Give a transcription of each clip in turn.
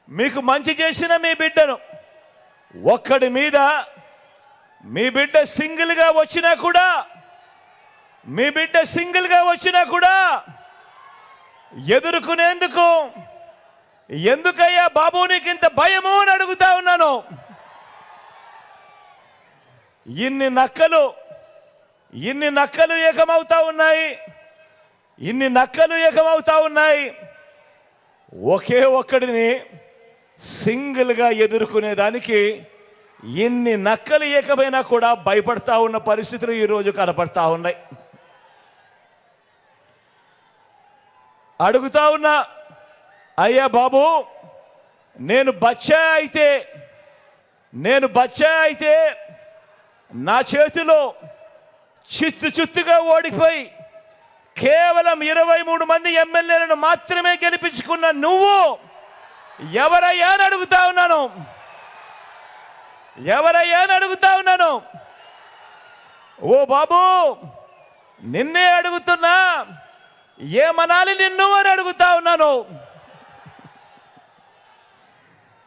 మీకు మంచి చేసిన మీ బిడ్డను ఒక్కడి మీద మీ బిడ్డ సింగిల్గా వచ్చినా కూడా ఎదుర్కొనేందుకు ఎందుకయ్యా బాబు నీకు ఇంత భయము అని అడుగుతా ఉన్నాను. ఇన్ని నక్కలు ఏకమవుతా ఉన్నాయి. ఒకే ఒక్కడిని సింగిల్గా ఎదుర్కొనేదానికి ఇన్ని నక్కలు ఏకమైనా కూడా భయపడతా ఉన్న పరిస్థితులు ఈరోజు కనపడతా ఉన్నాయి. అడుగుతా ఉన్నా, అయ్యా బాబు నేను బచ్చా అయితే నా చేతిలో చిత్తుగా ఓడిపోయి కేవలం 23 మంది ఎమ్మెల్యేలను మాత్రమే గెలిపించుకున్న నువ్వు ఎవరయ్యా అని అడుగుతా ఉన్నాను. ఓ బాబు నిన్నే అడుగుతున్నా, ఏమనాలి నిన్ను అని అడుగుతా ఉన్నాను.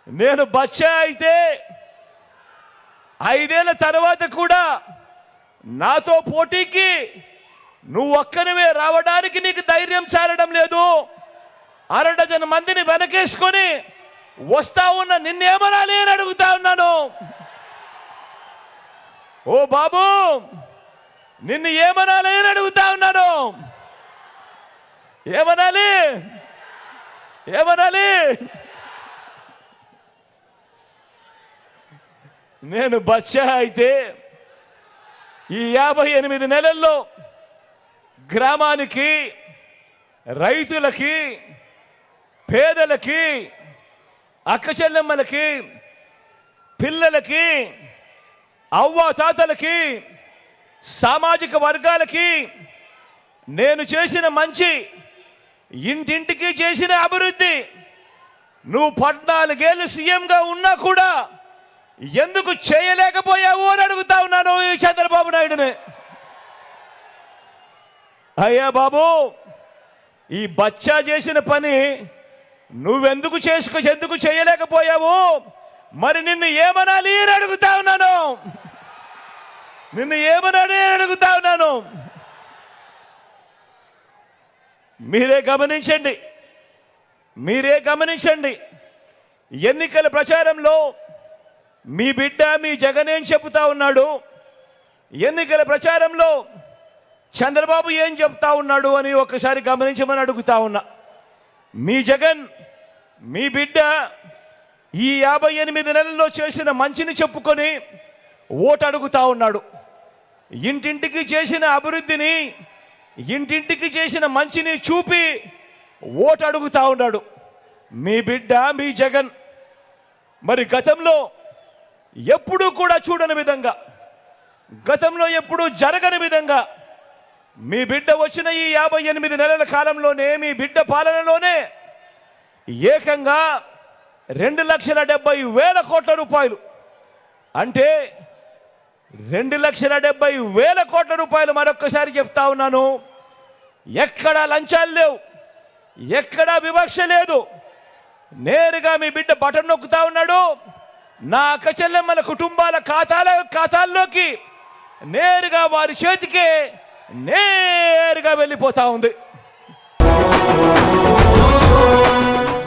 నేను బచ్చా అయితే 5 ఏళ్ల తర్వాత కూడా నాతో పోటీకి నువ్వు ఒక్కనివే రావడానికి నీకు ధైర్యం చాలడం లేదు. 1/2 డజన్ మందిని వెనకేసుకొని వస్తా ఉన్న నిన్నేమనాలి అని అడుగుతా ఉన్నాను. ఓ బాబు నిన్ను ఏమనాలి అని అడుగుతా ఉన్నాను. ఏమనాలి? నేను బచ్చా అయితే ఈ 58 నెలల్లో గ్రామానికి, రైతులకి, పేదలకి, అక్కచెల్లెమ్మలకి, పిల్లలకి, అవ్వాతాతలకి, సామాజిక వర్గాలకి నేను చేసిన మంచి, ఇంటింటికి చేసిన అభివృద్ధి నువ్వు 14 ఏళ్ళు సీఎంగా ఉన్నా కూడా ఎందుకు చేయలేకపోయావు అని అడుగుతా ఉన్నాను ఈ చంద్రబాబు నాయుడుని. అయ్యా బాబు ఈ బచ్చా చేసిన పని నువ్వెందుకు ఎందుకు చేయలేకపోయావు? మరి నిన్ను ఏమనాలి అని అడుగుతా ఉన్నాను. మీరే గమనించండి. ఎన్నికల ప్రచారంలో మీ బిడ్డ మీ జగన్ ఏం చెబుతా ఉన్నాడు, ఎన్నికల ప్రచారంలో చంద్రబాబు ఏం చెప్తా ఉన్నాడు అని ఒకసారి గమనించమని అడుగుతా ఉన్నా. మీ జగన్ మీ బిడ్డ ఈ 58 నెలల్లో చేసిన మంచిని చెప్పుకొని ఓటు అడుగుతా ఉన్నాడు. ఇంటింటికి చేసిన అభివృద్ధిని, ఇంటింటికి చేసిన మంచిని చూపి ఓటు అడుగుతా ఉన్నాడు మీ బిడ్డ మీ జగన్. మరి గతంలో ఎప్పుడూ కూడా చూడని విధంగా, గతంలో ఎప్పుడూ జరగని విధంగా మీ బిడ్డ వచ్చిన ఈ 58 నెలల కాలంలోనే, మీ బిడ్డ పాలనలోనే ఏకంగా 2,70,000 కోట్ల రూపాయలు, అంటే 2,70,000 కోట్ల రూపాయలు, మరొక్కసారి చెప్తా ఉన్నాను, ఎక్కడా లంచాలు లేవు, ఎక్కడా వివక్ష లేదు. నేరుగా మీ బిడ్డ బటన్ నొక్కుతా ఉన్నాడు, నా అక్కచెల్లెమ్మల కుటుంబాల ఖాతాల్లోకి నేరుగా వారి చేతికే నేరుగా వెళ్ళిపోతా ఉంది.